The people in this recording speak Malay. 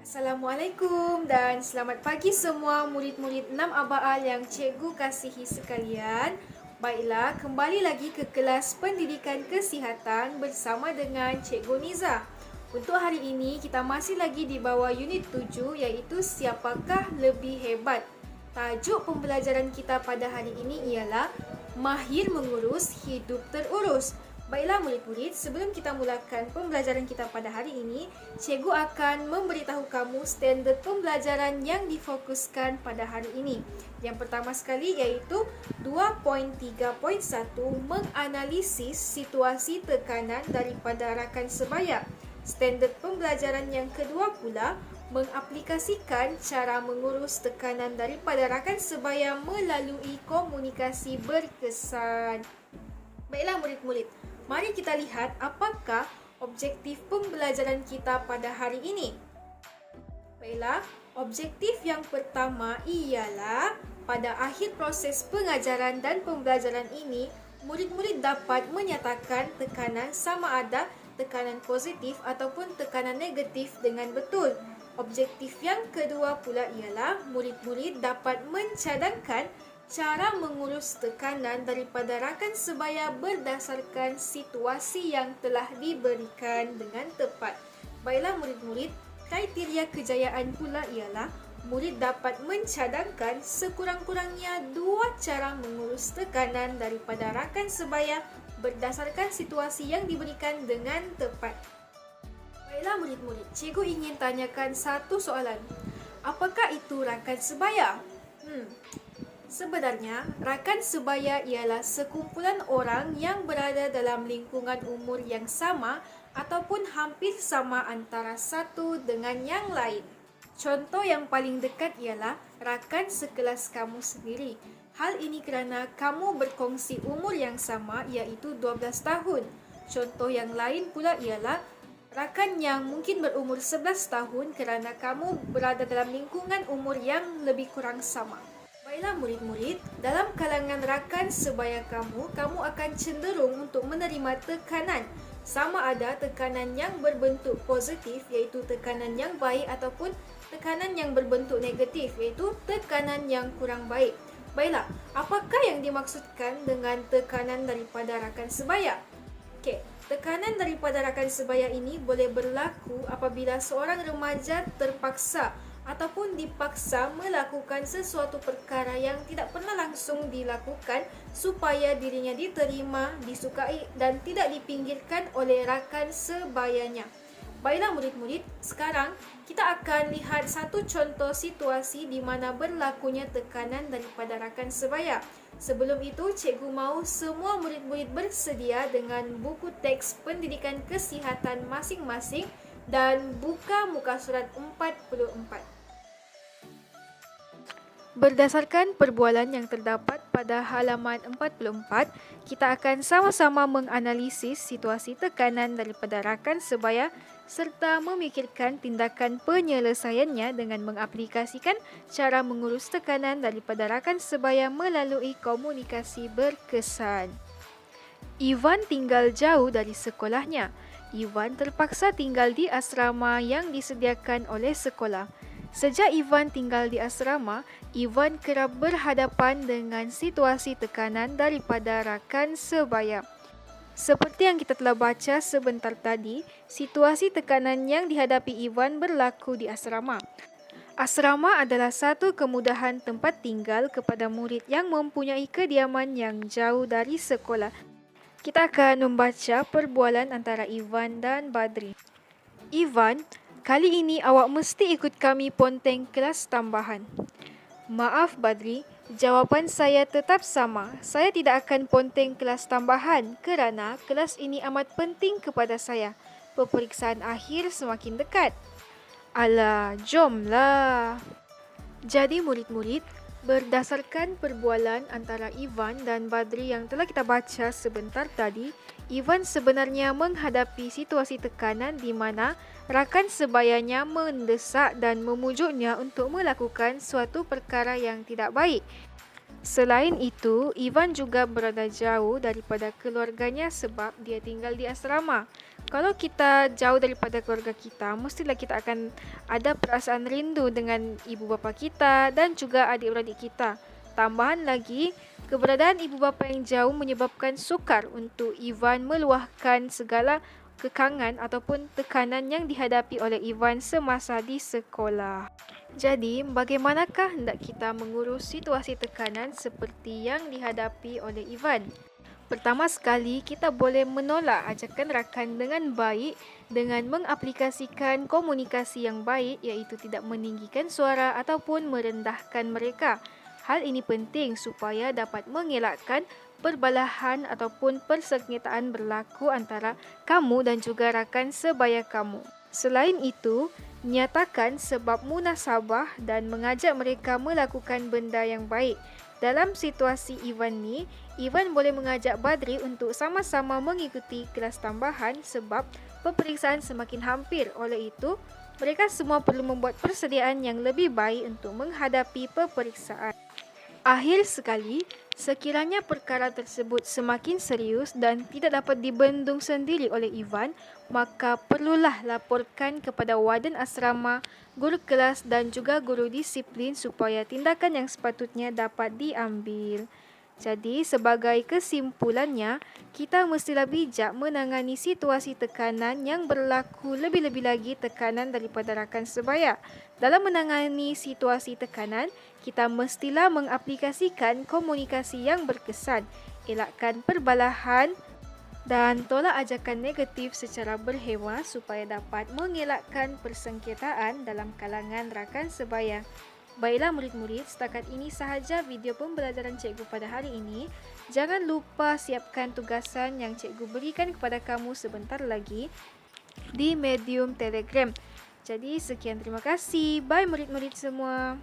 Assalamualaikum dan selamat pagi semua murid-murid 6 Abaal yang cikgu kasihi sekalian. Baiklah, kembali lagi ke kelas pendidikan kesihatan bersama dengan Cikgu Niza. Untuk hari ini, kita masih lagi di bawah unit 7 iaitu siapakah lebih hebat. Tajuk pembelajaran kita pada hari ini ialah Mahir Mengurus Hidup Terurus. Baiklah murid-murid, sebelum kita mulakan pembelajaran kita pada hari ini, cikgu akan memberitahu kamu standard pembelajaran yang difokuskan pada hari ini. Yang pertama sekali iaitu 2.3.1 menganalisis situasi tekanan daripada rakan sebaya. Standard pembelajaran yang kedua pula mengaplikasikan cara mengurus tekanan daripada rakan sebaya melalui komunikasi berkesan. Baiklah murid-murid, mari kita lihat apakah objektif pembelajaran kita pada hari ini. Baiklah, objektif yang pertama ialah pada akhir proses pengajaran dan pembelajaran ini, murid-murid dapat menyatakan tekanan sama ada tekanan positif ataupun tekanan negatif dengan betul. Objektif yang kedua pula ialah murid-murid dapat mencadangkan cara mengurus tekanan daripada rakan sebaya berdasarkan situasi yang telah diberikan dengan tepat. Baiklah murid-murid, kriteria kejayaan pula ialah murid dapat mencadangkan sekurang-kurangnya 2 cara mengurus tekanan daripada rakan sebaya berdasarkan situasi yang diberikan dengan tepat. Baiklah murid-murid, cikgu ingin tanyakan satu soalan. Apakah itu rakan sebaya? Sebenarnya, rakan sebaya ialah sekumpulan orang yang berada dalam lingkungan umur yang sama ataupun hampir sama antara satu dengan yang lain. Contoh yang paling dekat ialah rakan sekelas kamu sendiri. Hal ini kerana kamu berkongsi umur yang sama iaitu 12 tahun. Contoh yang lain pula ialah rakan yang mungkin berumur 11 tahun kerana kamu berada dalam lingkungan umur yang lebih kurang sama. Baiklah murid-murid, dalam kalangan rakan sebaya kamu akan cenderung untuk menerima tekanan. Sama ada tekanan yang berbentuk positif iaitu tekanan yang baik ataupun tekanan yang berbentuk negatif iaitu tekanan yang kurang baik. Baiklah, apakah yang dimaksudkan dengan tekanan daripada rakan sebaya? Okey, tekanan daripada rakan sebaya ini boleh berlaku apabila seorang remaja terpaksa ataupun dipaksa melakukan sesuatu perkara yang tidak pernah langsung dilakukan supaya dirinya diterima, disukai dan tidak dipinggirkan oleh rakan sebayanya. Baiklah murid-murid, sekarang kita akan lihat satu contoh situasi di mana berlakunya tekanan daripada rakan sebaya. Sebelum itu, cikgu mahu semua murid-murid bersedia dengan buku teks pendidikan kesihatan masing-masing dan buka muka surat 44. Berdasarkan perbualan yang terdapat pada halaman 44, kita akan sama-sama menganalisis situasi tekanan daripada rakan sebaya serta memikirkan tindakan penyelesaiannya dengan mengaplikasikan cara mengurus tekanan daripada rakan sebaya melalui komunikasi berkesan. Ivan tinggal jauh dari sekolahnya. Ivan terpaksa tinggal di asrama yang disediakan oleh sekolah. Sejak Ivan tinggal di asrama, Ivan kerap berhadapan dengan situasi tekanan daripada rakan sebaya. Seperti yang kita telah baca sebentar tadi, situasi tekanan yang dihadapi Ivan berlaku di asrama. Asrama adalah satu kemudahan tempat tinggal kepada murid yang mempunyai kediaman yang jauh dari sekolah. Kita akan membaca perbualan antara Ivan dan Badri. Ivan, kali ini awak mesti ikut kami ponteng kelas tambahan. Maaf Badri, jawapan saya tetap sama. Saya tidak akan ponteng kelas tambahan kerana kelas ini amat penting kepada saya. Peperiksaan akhir semakin dekat. Alah, jomlah. Jadi murid-murid, berdasarkan perbualan antara Ivan dan Badri yang telah kita baca sebentar tadi, Ivan sebenarnya menghadapi situasi tekanan di mana rakan sebayanya mendesak dan memujuknya untuk melakukan suatu perkara yang tidak baik. Selain itu, Ivan juga berada jauh daripada keluarganya sebab dia tinggal di asrama. Kalau kita jauh daripada keluarga kita, mestilah kita akan ada perasaan rindu dengan ibu bapa kita dan juga adik-beradik kita. Tambahan lagi, keberadaan ibu bapa yang jauh menyebabkan sukar untuk Ivan meluahkan segala kekangan ataupun tekanan yang dihadapi oleh Ivan semasa di sekolah. Jadi, bagaimanakah hendak kita mengurus situasi tekanan seperti yang dihadapi oleh Ivan? Pertama sekali, kita boleh menolak ajakan rakan dengan baik dengan mengaplikasikan komunikasi yang baik, iaitu tidak meninggikan suara ataupun merendahkan mereka. Hal ini penting supaya dapat mengelakkan perbalahan ataupun persengketaan berlaku antara kamu dan juga rakan sebaya kamu. Selain itu, nyatakan sebab munasabah dan mengajak mereka melakukan benda yang baik. Dalam situasi Ivan ni, Ivan boleh mengajak Badri untuk sama-sama mengikuti kelas tambahan sebab peperiksaan semakin hampir. Oleh itu, mereka semua perlu membuat persediaan yang lebih baik untuk menghadapi peperiksaan. Akhir sekali, sekiranya perkara tersebut semakin serius dan tidak dapat dibendung sendiri oleh Ivan, maka perlulah laporkan kepada warden asrama, guru kelas dan juga guru disiplin supaya tindakan yang sepatutnya dapat diambil. Jadi, sebagai kesimpulannya, kita mestilah bijak menangani situasi tekanan yang berlaku, lebih-lebih lagi tekanan daripada rakan sebaya. Dalam menangani situasi tekanan, kita mestilah mengaplikasikan komunikasi yang berkesan, elakkan perbalahan dan tolak ajakan negatif secara berhewa supaya dapat mengelakkan persengketaan dalam kalangan rakan sebaya. Baiklah murid-murid, setakat ini sahaja video pembelajaran cikgu pada hari ini. Jangan lupa siapkan tugasan yang cikgu berikan kepada kamu sebentar lagi di medium Telegram. Jadi sekian, terima kasih. Bye murid-murid semua.